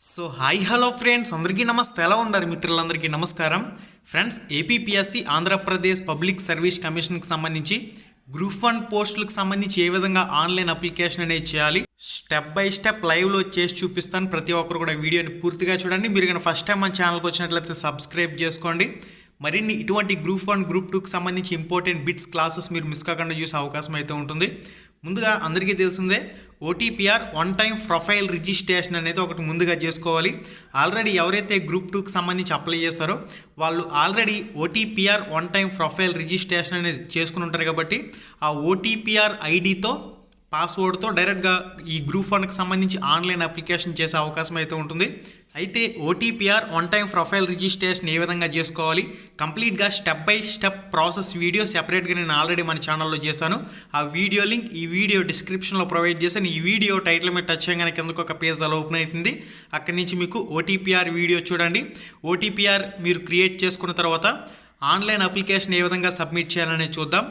So hi hello friends, అందరికీ నమస్తే. ఎలా ఉన్నారు మిత్రులందరికీ నమస్కారం. Friends, APPSC Andhra Pradesh public service కమిషన్కి సంబంధించి గ్రూప్ 1 పోస్టులకు సంబంధించి ఏ విధంగా ఆన్లైన్ అప్లికేషన్ అనేది చేయాలి స్టెప్ బై స్టెప్ లైవ్లో చేసి చూపిస్తాను. ప్రతి ఒక్కరు కూడా వీడియోని పూర్తిగా చూడండి. మీరు కనుక ఫస్ట్ టైం మన ఛానల్కి వచ్చినట్లయితే సబ్స్క్రైబ్ చేసుకోండి. మరిన్ని ఇటువంటి గ్రూప్ 1 గ్రూప్ 2కి సంబంధించి ఇంపార్టెంట్ బిట్స్ క్లాసెస్ మీరు మిస్ కాకుండా చూసే అవకాశం అయితే ఉంటుంది. ముందుగా అందరికీ తెలిసిందే, OTPR one time profile registration అనేది ఒకటి ముందుగా చేసుకోవాలి. ఆల్రెడీ ఎవరైతే గ్రూప్ 2కి సంబంధించి అప్లై చేస్తారో వాళ్ళు already OTPR one time profile registration అనేది చేసుకుని ఉంటారు. కాబట్టి ఆ ఓటీపీఆర్ ఐడితో పాస్వర్డ్తో డైరెక్ట్గా ఈ గ్రూప్ 1కి సంబంధించి ఆన్లైన్ అప్లికేషన్ చేసే అవకాశం అయితే ఉంటుంది. అయితే OTPR one time profile registration ఏ విధంగా చేసుకోవాలి కంప్లీట్గా step by step process video సెపరేట్గా నేను ఆల్రెడీ మన ఛానల్లో చేశాను. ఆ వీడియో లింక్ ఈ వీడియో డిస్క్రిప్షన్లో ప్రొవైడ్ చేశాను. ఈ వీడియో టైటిల్ మీద టచ్ చేయగానే కిందకు ఒక పేజ్ అలా ఓపెన్ అవుతుంది. అక్కడి నుంచి మీకు ఓటీపీఆర్ వీడియో చూడండి. ఓటీపీఆర్ మీరు క్రియేట్ చేసుకున్న తర్వాత ఆన్లైన్ అప్లికేషన్ ఏ విధంగా సబ్మిట్ చేయాలనేది చూద్దాం.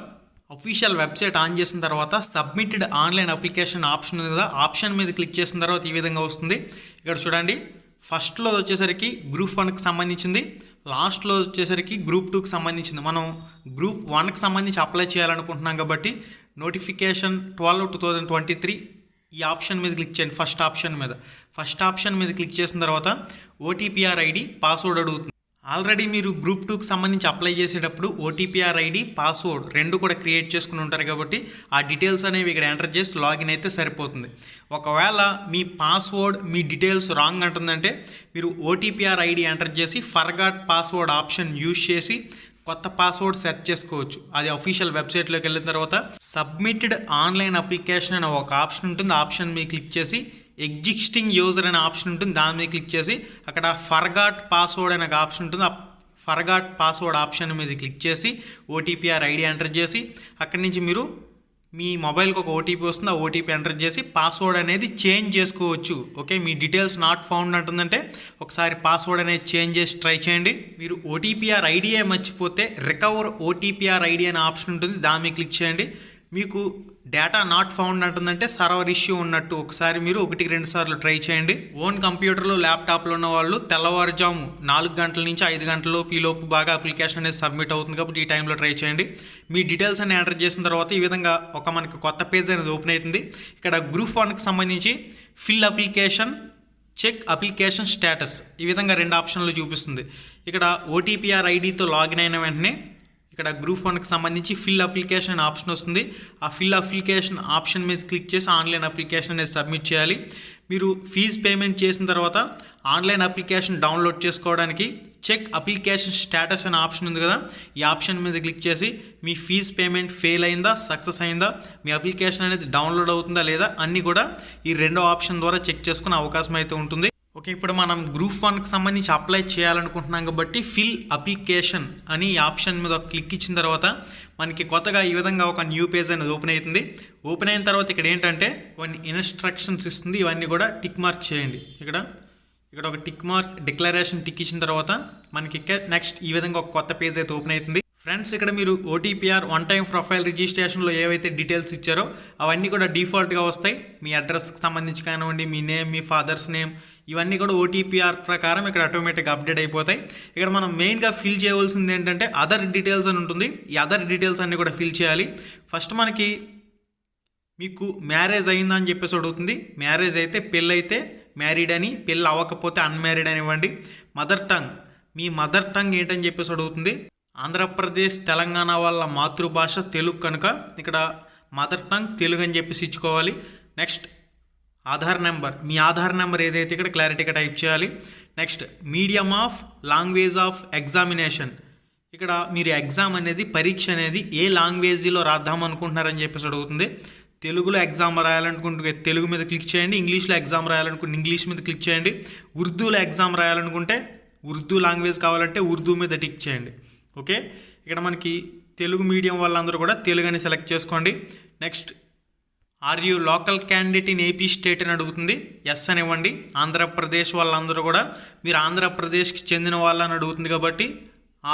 అఫీషియల్ వెబ్సైట్ ఆన్ చేసిన తర్వాత సబ్మిటెడ్ ఆన్లైన్ అప్లికేషన్ ఆప్షన్ ఉంది కదా, ఆప్షన్ మీద క్లిక్ చేసిన తర్వాత ఈ విధంగా వస్తుంది. ఇక్కడ చూడండి, ఫస్ట్లో వచ్చేసరికి గ్రూప్ 1కి సంబంధించింది, లాస్ట్లో వచ్చేసరికి గ్రూప్ 2కి సంబంధించింది. మనం గ్రూప్ 1కి సంబంధించి అప్లై చేయాలనుకుంటున్నాం కాబట్టి నోటిఫికేషన్ 12/2023 ఈ ఆప్షన్ మీద క్లిక్ చేయండి. ఫస్ట్ ఆప్షన్ మీద క్లిక్ చేసిన తర్వాత ఓటీపీఆర్ ఐడి పాస్వర్డ్ అడుగుతుంది. ఆల్రెడీ మీరు గ్రూప్ 2కి సంబంధించి అప్లై చేసేటప్పుడు ఓటీపీఆర్ ఐడి పాస్వర్డ్ రెండు కూడా క్రియేట్ చేసుకుని ఉంటారు. కాబట్టి ఆ డీటెయిల్స్ అనేవి ఇక్కడ ఎంటర్ చేసి లాగిన్ అయితే సరిపోతుంది. ఒకవేళ మీ పాస్వర్డ్ మీ డీటెయిల్స్ రాంగ్ అంటుందంటే మీరు ఓటీపీఆర్ ఐడి ఎంటర్ చేసి ఫర్గాట్ పాస్వర్డ్ ఆప్షన్ యూజ్ చేసి కొత్త పాస్వర్డ్ సెట్ చేసుకోవచ్చు. అది అఫీషియల్ వెబ్సైట్లోకి వెళ్ళిన తర్వాత సబ్మిటెడ్ ఆన్లైన్ అప్లికేషన్ అనే ఒక ఆప్షన్ ఉంటుంది. ఆప్షన్ మీద క్లిక్ చేసి ఎగ్జిస్టింగ్ యూజర్ అనే ఆప్షన్ ఉంటుంది. దాని మీద క్లిక్ చేసి అక్కడ ఫర్గాట్ పాస్వర్డ్ అనే ఆప్షన్ ఉంటుంది. ఆ ఫర్గాట్ పాస్వర్డ్ ఆప్షన్ మీద క్లిక్ చేసి ఓటీపీఆర్ ఐడి ఎంటర్ చేసి అక్కడి నుంచి మీరు మీ మొబైల్కి ఒక ఓటీపీ వస్తుంది. ఆ ఓటీపీ ఎంటర్ చేసి పాస్వర్డ్ అనేది చేంజ్ చేసుకోవచ్చు. ఓకే, మీ డీటెయిల్స్ నాట్ ఫౌండ్ అంటుందంటే ఒకసారి పాస్వర్డ్ అనేది చేంజ్ చేసి ట్రై చేయండి. మీరు ఓటీపీఆర్ ఐడియే మర్చిపోతే రికవర్ ఓటీపీఆర్ ఐడి అనే ఆప్షన్ ఉంటుంది. దాని మీద క్లిక్ చేయండి. మీకు డేటా నాట్ ఫౌండ్ అంటుందంటే సర్వర్ ఇష్యూ ఉన్నట్టు. ఒకసారి మీరు 1-2 సార్లు ట్రై చేయండి. ఓన్ కంప్యూటర్లో ల్యాప్టాప్లో ఉన్న వాళ్ళు తెల్లవారుజాము 4 గంటల నుంచి 5 గంటలలోపు ఈలోపు బాగా అప్లికేషన్ అనేది సబ్మిట్ అవుతుంది. కాబట్టి ఈ టైంలో ట్రై చేయండి. మీ డీటెయిల్స్ అన్ని ఎంటర్ చేసిన తర్వాత ఈ విధంగా మనకి కొత్త పేజ్ అనేది ఓపెన్ అవుతుంది. ఇక్కడ గ్రూప్ 1కి సంబంధించి fill application, check application status ఈ విధంగా 2 ఆప్షన్లు చూపిస్తుంది. ఇక్కడ ఓటీపీఆర్ ఐడితో లాగిన్ అయిన వెంటనే ఇక్కడ గ్రూప్ 1కి సంబంధించి ఫిల్ అప్లికేషన్ ఆప్షన్ వస్తుంది. ఆ ఫిల్ అప్లికేషన్ ఆప్షన్ మీద క్లిక్ చేసి ఆన్లైన్ అప్లికేషన్ అనేది సబ్మిట్ చేయాలి. మీరు ఫీజు పేమెంట్ చేసిన తర్వాత ఆన్లైన్ అప్లికేషన్ డౌన్లోడ్ చేసుకోవడానికి చెక్ అప్లికేషన్ స్టేటస్ అనే ఆప్షన్ ఉంది కదా, ఈ ఆప్షన్ మీద క్లిక్ చేసి మీ ఫీజు పేమెంట్ ఫెయిల్ అయిందా, సక్సెస్ అయిందా, మీ అప్లికేషన్ అనేది డౌన్లోడ్ అవుతుందా లేదా అన్నీ కూడా ఈ 2వ ఆప్షన్ ద్వారా చెక్ చేసుకునే అవకాశం అయితే ఉంటుంది. ఓకే, ఇప్పుడు మనం గ్రూప్ 1కి సంబంధించి అప్లై చేయాలనుకుంటున్నాం కాబట్టి ఫిల్ అప్లికేషన్ అని ఈ ఆప్షన్ మీద క్లిక్ ఇచ్చిన తర్వాత మనకి కొత్తగా ఈ విధంగా ఒక న్యూ పేజ్ అనేది ఓపెన్ అవుతుంది. ఓపెన్ అయిన తర్వాత ఇక్కడ ఏంటంటే కొన్ని ఇన్స్ట్రక్షన్స్ ఇస్తుంది. ఇవన్నీ కూడా టిక్ మార్క్ చేయండి. ఇక్కడ ఒక టిక్ మార్క్ డిక్లరేషన్ టిక్ ఇచ్చిన తర్వాత మనకి నెక్స్ట్ ఈ విధంగా ఒక కొత్త పేజ్ అయితే ఓపెన్ అవుతుంది. ఫ్రెండ్స్, ఇక్కడ మీరు ఓటీపీఆర్ వన్ టైం ప్రొఫైల్ రిజిస్ట్రేషన్లో ఏవైతే డీటెయిల్స్ ఇచ్చారో అవన్నీ కూడా డిఫాల్ట్గా వస్తాయి. మీ అడ్రస్కి సంబంధించి కానివ్వండి, మీ నేమ్, మీ ఫాదర్స్ నేమ్, ఇవన్నీ కూడా ఓటీపీఆర్ ప్రకారం ఇక్కడ ఆటోమేటిక్గా అప్డేట్ అయిపోతాయి. ఇక్కడ మనం మెయిన్గా ఫిల్ చేయవలసింది ఏంటంటే అదర్ డీటెయిల్స్ అని ఉంటుంది. ఈ అదర్ డీటెయిల్స్ అన్నీ కూడా ఫిల్ చేయాలి. ఫస్ట్ మనకి మీకు మ్యారేజ్ అయిందా అని చెప్పేసి అడుగుతుంది. మ్యారేజ్ అయితే పెళ్ళి అయితే మ్యారీడ్ అని, పెళ్ళి అవ్వకపోతే అన్మ్యారీడ్ అని ఇవ్వండి. మదర్ టంగ్, మీ మదర్ టంగ్ ఏంటని చెప్పేసి అడుగుతుంది. ఆంధ్రప్రదేశ్ తెలంగాణ వాళ్ళ మాతృభాష తెలుగు కనుక ఇక్కడ మదర్ టంగ్ తెలుగు అని చెప్పేసి ఇచ్చుకోవాలి. నెక్స్ట్ ఆధార్ నెంబర్, మీ ఆధార్ నెంబర్ ఏదైతే ఇక్కడ క్లారిటీగా టైప్ చేయాలి. Next medium of language of examination, ఇక్కడ మీరు ఎగ్జామ్ అనేది పరీక్ష అనేది ఏ లాంగ్వేజ్లో రాద్దాం అనుకుంటున్నారని చెప్పేసి అడుగుతుంది. తెలుగులో ఎగ్జామ్ రాయాలనుకుంటే తెలుగు మీద క్లిక్ చేయండి. ఇంగ్లీష్లో ఎగ్జామ్ రాయాలనుకుంటే ఇంగ్లీష్ మీద క్లిక్ చేయండి. ఉర్దూలో ఎగ్జామ్ రాయాలనుకుంటే ఉర్దూ లాంగ్వేజ్ కావాలంటే ఉర్దూ మీద టిక్ చేయండి. ఓకే, ఇక్కడ మనకి తెలుగు మీడియం వాళ్ళందరూ కూడా తెలుగు అని సెలెక్ట్ చేసుకోండి. Next are you local candidate in AP state అని అడుగుతుంది. ఎస్ అని ఇవ్వండి. ఆంధ్రప్రదేశ్ వాళ్ళందరూ కూడా మీరు ఆంధ్రప్రదేశ్కి చెందిన వాళ్ళని అడుగుతుంది కాబట్టి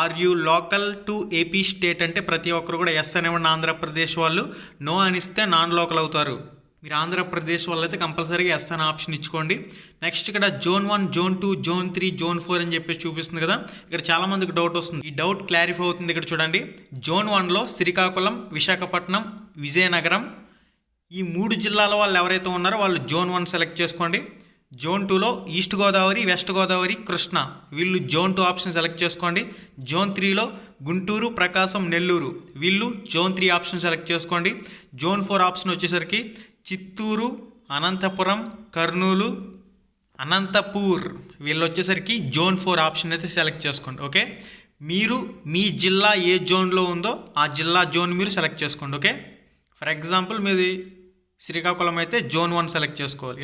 are you local to AP state అంటే ప్రతి ఒక్కరు కూడా ఎస్ అని ఇవ్వండి. ఆంధ్రప్రదేశ్ వాళ్ళు. నో అనిస్తే నాన్ లోకల్ అవుతారు. మీరు ఆంధ్రప్రదేశ్ వాళ్ళైతే కంపల్సరీగా ఎస్ అనే ఆప్షన్ ఇచ్చుకోండి. నెక్స్ట్ ఇక్కడ జోన్ 1, జోన్ 2, జోన్ 3, జోన్ 4 అని చెప్పేసి చూపిస్తుంది కదా. ఇక్కడ చాలామందికి డౌట్ వస్తుంది. ఈ డౌట్ క్లారిఫై అవుతుంది. ఇక్కడ చూడండి, జోన్ 1లో శ్రీకాకుళం, విశాఖపట్నం, విజయనగరం ఈ 3 జిల్లాల వాళ్ళు ఎవరైతే ఉన్నారో వాళ్ళు జోన్ 1 సెలెక్ట్ చేసుకోండి. జోన్ 2లో ఈస్ట్ గోదావరి, వెస్ట్ గోదావరి, కృష్ణా వీళ్ళు జోన్ 2 ఆప్షన్ సెలెక్ట్ చేసుకోండి. జోన్ 3లో గుంటూరు, ప్రకాశం, నెల్లూరు వీళ్ళు జోన్ 3 ఆప్షన్ సెలెక్ట్ చేసుకోండి. జోన్ 4 ఆప్షన్ వచ్చేసరికి చిత్తూరు, అనంతపురం, కర్నూలు, అనంతపూర్ వీళ్ళు వచ్చేసరికి జోన్ 4 ఆప్షన్ అయితే సెలెక్ట్ చేసుకోండి. ఓకే, మీరు మీ జిల్లా ఏ జోన్లో ఉందో ఆ జిల్లా జోన్ మీరు సెలెక్ట్ చేసుకోండి. ఓకే, ఫర్ ఎగ్జాంపుల్ మీది శ్రీకాకుళం అయితే జోన్ 1 సెలెక్ట్ చేసుకోవాలి.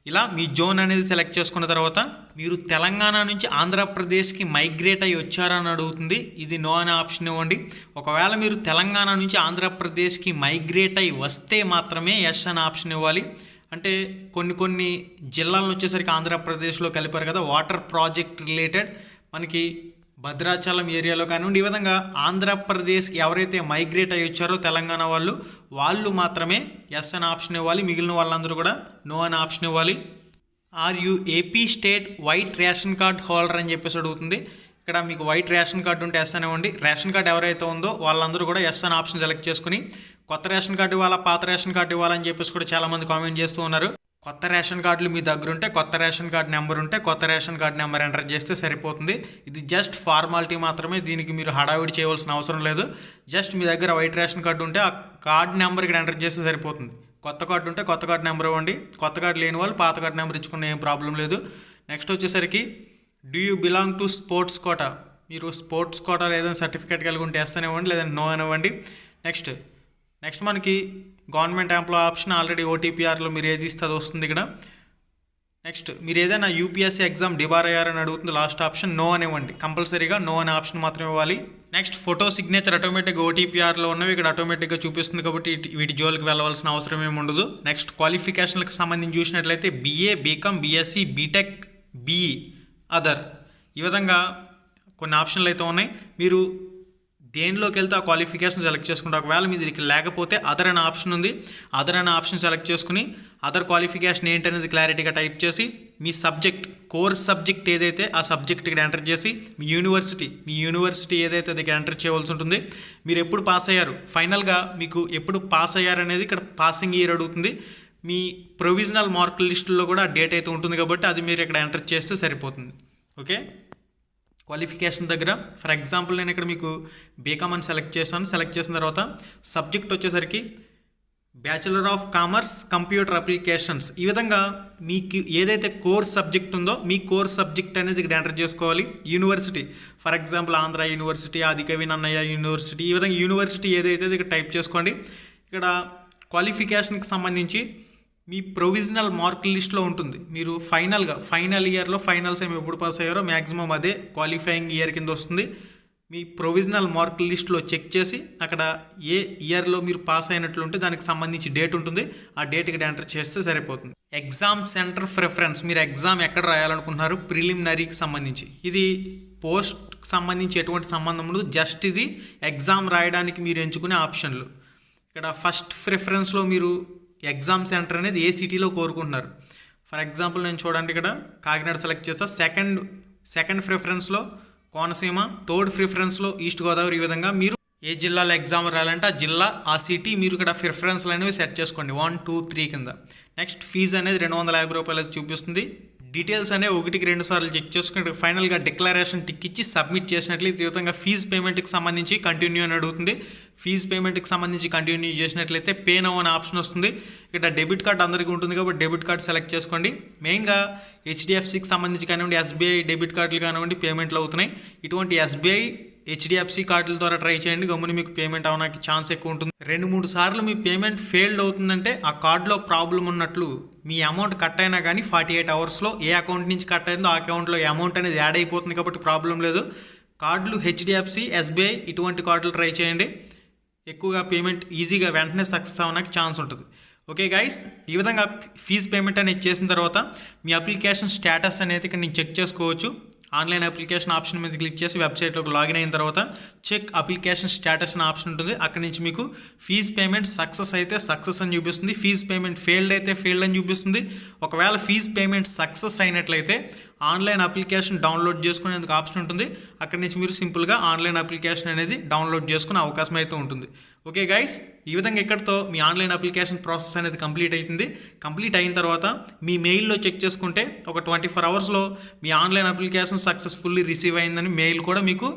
ఇలా మీ జోన్ అనేది సెలెక్ట్ చేసుకున్న తర్వాత మీరు తెలంగాణ నుంచి ఆంధ్రప్రదేశ్కి మైగ్రేట్ అయ్యి వచ్చారని అడుగుతుంది. ఇది నో అనే ఆప్షన్ ఇవ్వండి. ఒకవేళ మీరు తెలంగాణ నుంచి ఆంధ్రప్రదేశ్కి మైగ్రేట్ అయ్యి వస్తే మాత్రమే ఎస్ అనే ఆప్షన్ ఇవ్వాలి. అంటే కొన్ని జిల్లాలను వచ్చేసరికి ఆంధ్రప్రదేశ్లో కలిపారు కదా, వాటర్ ప్రాజెక్ట్ రిలేటెడ్ మనకి భద్రాచలం ఏరియాలో కానివ్వండి, ఈ విధంగా ఆంధ్రప్రదేశ్కి ఎవరైతే మైగ్రేట్ అయ్యి వచ్చారో తెలంగాణ వాళ్ళు మాత్రమే ఎస్ అనే ఆప్షన్ ఇవ్వాలి. మిగిలిన వాళ్ళందరూ కూడా నో అనే ఆప్షన్ ఇవ్వాలి. Are you AP state white ration card holder అని చెప్పేసి అడుగుతుంది. ఇక్కడ మీకు వైట్ రేషన్ కార్డు ఉంటే ఎస్ అనివ్వండి. రేషన్ కార్డు ఎవరైతే ఉందో వాళ్ళందరూ కూడా ఎస్ అనే ఆప్షన్ సెలెక్ట్ చేసుకుని కొత్త రేషన్ కార్డు ఇవ్వాలా, పాత రేషన్ కార్డు ఇవ్వాలని చెప్పేసి కూడా చాలామంది కామెంట్ చేస్తూ ఉన్నారు. కొత్త రేషన్ కార్డులు మీ దగ్గర ఉంటే కొత్త రేషన్ కార్డు నెంబర్ ఉంటే కొత్త రేషన్ కార్డు నెంబర్ ఎంటర్ చేస్తే సరిపోతుంది. ఇది జస్ట్ ఫార్మాలిటీ మాత్రమే, దీనికి మీరు హడావిడి చేయవలసిన అవసరం లేదు. జస్ట్ మీ దగ్గర వైట్ రేషన్ కార్డు ఉంటే ఆ కార్డు నెంబర్ ఇక్కడ ఎంటర్ చేస్తే సరిపోతుంది. కొత్త కార్డు ఉంటే కొత్త కార్డు నెంబర్ ఇవ్వండి. కొత్త కార్డు లేని వాళ్ళు పాత కార్డు నెంబర్ ఇచ్చుకున్న ఏం ప్రాబ్లం లేదు. నెక్స్ట్ వచ్చేసరికి do you belong to sports quota, మీరు స్పోర్ట్స్ కోటా ఏదైనా సర్టిఫికేట్ కలిగి ఉంటే ఎస్ అనివ్వండి, లేదంటే నో అనివ్వండి. నెక్స్ట్ మనకి గవర్నమెంట్ ఎంప్లాయ్ ఆప్షన్ ఆల్రెడీ ఓటీపీఆర్లో మీరు ఏది ఇస్తే అది వస్తుంది ఇక్కడ. నెక్స్ట్ మీరు ఏదైనా యూపీఎస్సీ ఎగ్జామ్ డిబార్ అయ్యారని అడుగుతుంది. లాస్ట్ ఆప్షన్ నో అనివ్వండి. కంపల్సరీగా నో అనే ఆప్షన్ మాత్రం ఇవ్వాలి. నెక్స్ట్ ఫోటో సిగ్నేచర్ ఆటోమేటిక్గా ఓటీపీఆర్లో ఉన్నవి ఇక్కడ ఆటోమేటిక్గా చూపిస్తుంది కాబట్టి వీటి జోలికి వెళ్ళవలసిన అవసరం ఏమి ఉండదు. నెక్స్ట్ క్వాలిఫికేషన్లకు సంబంధించి చూసినట్లయితే BA, BCom, BSc, BTech, BE, other ఈ విధంగా కొన్ని ఆప్షన్లు అయితే ఉన్నాయి. మీరు దేనిలోకి వెళ్తే ఆ క్వాలిఫికేషన్ సెలెక్ట్ చేసుకుంటే ఒకవేళ మీది లేకపోతే అదర్ అనే ఆప్షన్ ఉంది. అదర్ అనే ఆప్షన్ సెలెక్ట్ చేసుకుని అదర్ క్వాలిఫికేషన్ ఏంటనేది క్లారిటీగా టైప్ చేసి మీ సబ్జెక్ట్ కోర్స్ సబ్జెక్ట్ ఏదైతే ఆ సబ్జెక్ట్ ఇక్కడ ఎంటర్ చేసి మీ యూనివర్సిటీ ఏదైతే అది ఇక్కడ ఎంటర్ చేయవలసి ఉంటుంది. మీరు ఎప్పుడు పాస్ అయ్యారు, ఫైనల్గా మీకు ఎప్పుడు పాస్ అయ్యారు అనేది ఇక్కడ పాసింగ్ ఇయర్ అడుగుతుంది. మీ ప్రొవిజనల్ మార్క్ లిస్టులో కూడా డేట్ అయితే ఉంటుంది కాబట్టి అది మీరు ఇక్కడ ఎంటర్ చేస్తే సరిపోతుంది. ఓకే, క్వాలిఫికేషన్ దగ్గర ఫర్ ఎగ్జాంపుల్ నేను ఇక్కడ మీకు బీకామ్ అని సెలెక్ట్ చేశాను. సెలెక్ట్ చేసిన తర్వాత సబ్జెక్ట్ వచ్చేసరికి bachelor of commerce computer applications. ఈ విధంగా మీకు ఏదైతే కోర్స్ సబ్జెక్ట్ ఉందో మీ కోర్స్ సబ్జెక్ట్ అనేది ఇక్కడ ఎంటర్ చేసుకోవాలి. University for example Andhra university, Adikavi Nannaya university, ఈ విధంగా యూనివర్సిటీ ఏదైతే ఇక్కడ టైప్ చేసుకోండి. ఇక్కడ క్వాలిఫికేషన్కి సంబంధించి మీ ప్రొవిజనల్ మార్క్ లిస్ట్లో ఉంటుంది. మీరు ఫైనల్ ఇయర్లో ఫైనల్స్ ఏమి ఎప్పుడు పాస్ అయ్యారో మ్యాక్సిమం అదే క్వాలిఫైయింగ్ ఇయర్ కింద వస్తుంది. మీ ప్రొవిజనల్ మార్క్ లిస్ట్లో చెక్ చేసి అక్కడ ఏ ఇయర్లో మీరు పాస్ అయినట్లుంటే దానికి సంబంధించి డేట్ ఉంటుంది. ఆ డేట్ ఇక్కడ ఎంటర్ చేస్తే సరిపోతుంది. ఎగ్జామ్ సెంటర్ ప్రిఫరెన్స్, మీరు ఎగ్జామ్ ఎక్కడ రాయాలనుకుంటున్నారు ప్రిలిమినరీకి సంబంధించి. ఇది పోస్ట్కి సంబంధించి ఎటువంటి సంబంధం ఉండదు. జస్ట్ ఇది ఎగ్జామ్ రాయడానికి మీరు ఎంచుకునే ఆప్షన్లు. ఇక్కడ ఫస్ట్ ప్రిఫరెన్స్లో మీరు ఎగ్జామ్ సెంటర్ అనేది ఏ సిటీలో కోరుకుంటున్నారు. ఫర్ ఎగ్జాంపుల్ నేను చూడండి ఇక్కడ కాకినాడ సెలెక్ట్ చేస్తా. సెకండ్ ప్రిఫరెన్స్లో కోనసీమ, థర్డ్ ప్రిఫరెన్స్లో ఈస్ట్ గోదావరి. ఈ విధంగా మీరు ఏ జిల్లాలో ఎగ్జామ్ రాయాలంటే ఆ జిల్లా ఆ సిటీ మీరు ఇక్కడ ప్రిఫరెన్స్లు అనేవి సెట్ చేసుకోండి 1, 2, 3 కింద. నెక్స్ట్ ఫీజు అనేది 250 రూపాయలు చూపిస్తుంది. డీటెయిల్స్ అనేవి 1కి 2 సార్లు చెక్ చేసుకుని ఫైనల్గా డిక్లరేషన్ టిక్ ఇచ్చి సబ్మిట్ చేసినట్లయితే ఈ విధంగా ఫీజు పేమెంట్కి సంబంధించి కంటిన్యూ అని అడుగుతుంది. ఫీజు పేమెంట్కి సంబంధించి కంటిన్యూ చేసినట్లయితే పే నౌ అనే ఆప్షన్ వస్తుంది. ఇక్కడ డెబిట్ కార్డ్ అందరికీ ఉంటుంది కాబట్టి డెబిట్ కార్డ్ సెలెక్ట్ చేసుకోండి. మెయిన్గా హెచ్డిఎఫ్సికి సంబంధించి కానివ్వండి, ఎస్బీఐ డెబిట్ కార్డులు కానివ్వండి పేమెంట్లు అవుతున్నాయి. ఇటువంటి ఎస్బీఐ, హెచ్డిఎఫ్సి కార్డుల ద్వారా ట్రై చేయండి. గమ్ముని మీకు పేమెంట్ అవడానికి ఛాన్స్ ఎక్కువ ఉంటుంది. 2-3 సార్లు మీ పేమెంట్ ఫెయిల్డ్ అవుతుందంటే ఆ కార్డులో ప్రాబ్లం ఉన్నట్లు. మీ అమౌంట్ కట్ అయినా కానీ 48 అవర్స్లో ఏ అకౌంట్ నుంచి కట్ అయిందో ఆ అకౌంట్లో అమౌంట్ అనేది యాడ్ అయిపోతుంది కాబట్టి ప్రాబ్లం లేదు. కార్డులు హెచ్డిఎఫ్సి, ఎస్బీఐ ఇటువంటి కార్డులు ట్రై చేయండి. ఎక్కువగా పేమెంట్ ఈజీగా వెంటనే సక్సెస్ అవ్వడానికి ఛాన్స్ ఉంటుంది. ఓకే గైస్, ఈ విధంగా ఫీజు పేమెంట్ అనేది చేసిన తర్వాత మీ అప్లికేషన్ స్టేటస్ అనేది ఇక్కడ నేను చెక్ చేసుకోవచ్చు. ఆన్లైన్ అప్లికేషన్ ఆప్షన్ మీద క్లిక్ చేసి వెబ్సైట్లోకి లాగిన్ అయిన తర్వాత చెక్ అప్లికేషన్ స్టేటస్ అనే ఆప్షన్ ఉంటుంది. అక్కడి నుంచి మీకు ఫీజ్ పేమెంట్ సక్సెస్ అయితే సక్సెస్ అని చూపిస్తుంది, ఫీజ్ పేమెంట్ ఫెయిల్డ్ అయితే ఫెయిల్డ్ అని చూపిస్తుంది. ఒకవేళ ఫీజ్ పేమెంట్ సక్సెస్ అయినట్లయితే ఆన్లైన్ అప్లికేషన్ డౌన్లోడ్ చేసుకునేందుకు ఆప్షన్ ఉంటుంది. అక్కడి నుంచి మీరు సింపుల్గా ఆన్లైన్ అప్లికేషన్ అనేది డౌన్లోడ్ చేసుకునే అవకాశం అయితే ఉంటుంది. ఓకే గైస్, ఈ విధంగా ఇక్కడితో మీ ఆన్లైన్ అప్లికేషన్ ప్రాసెస్ అనేది కంప్లీట్ అవుతుంది. కంప్లీట్ అయిన తర్వాత మీ మెయిల్లో చెక్ చేసుకుంటే ఒక 24 అవర్స్లో మీ ఆన్లైన్ అప్లికేషన్ సక్సెస్ఫుల్లీ రిసీవ్ అయిందని మెయిల్ కూడా మీకు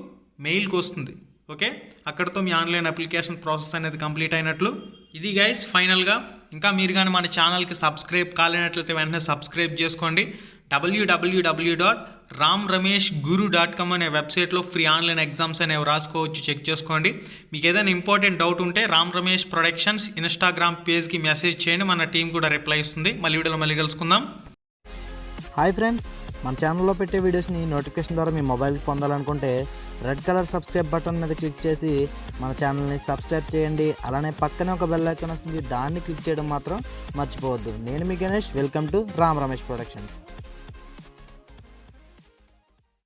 మెయిల్కి వస్తుంది. ఓకే, అక్కడితో మీ ఆన్లైన్ అప్లికేషన్ ప్రాసెస్ అనేది కంప్లీట్ అయినట్లు. ఇది గైస్ ఫైనల్గా. ఇంకా మీరు కానీ మన ఛానల్కి సబ్స్క్రైబ్ కాలేనట్లయితే వెంటనే సబ్స్క్రైబ్ చేసుకోండి. www.ramrameshguru.com అనే వెబ్సైట్లో ఫ్రీ ఆన్లైన్ ఎగ్జామ్స్ అనేవి రాసుకోవచ్చు, చెక్ చేసుకోండి. మీకు ఏదైనా ఇంపార్టెంట్ డౌట్ ఉంటే రామ్ రమేష్ ప్రొడక్షన్స్ ఇన్స్టాగ్రామ్ పేజ్కి మెసేజ్ చేయండి, మన టీం కూడా రిప్లై ఇస్తుంది. వీడియోలో మళ్ళీ కలుసుకుందాం. హాయ్ ఫ్రెండ్స్, మన ఛానల్లో పెట్టే వీడియోస్ని నోటిఫికేషన్ ద్వారా మీ మొబైల్కి పొందాలనుకుంటే రెడ్ కలర్ సబ్స్క్రైబ్ బటన్ మీద క్లిక్ చేసి మన ఛానల్ని సబ్స్క్రైబ్ చేయండి. అలానే పక్కనే ఒక బెల్ ఐకాన్ వస్తుంది, దాన్ని క్లిక్ చేయడం మాత్రం మర్చిపోవద్దు. నేను మీ Ganesh, welcome to Ram Ramesh productions.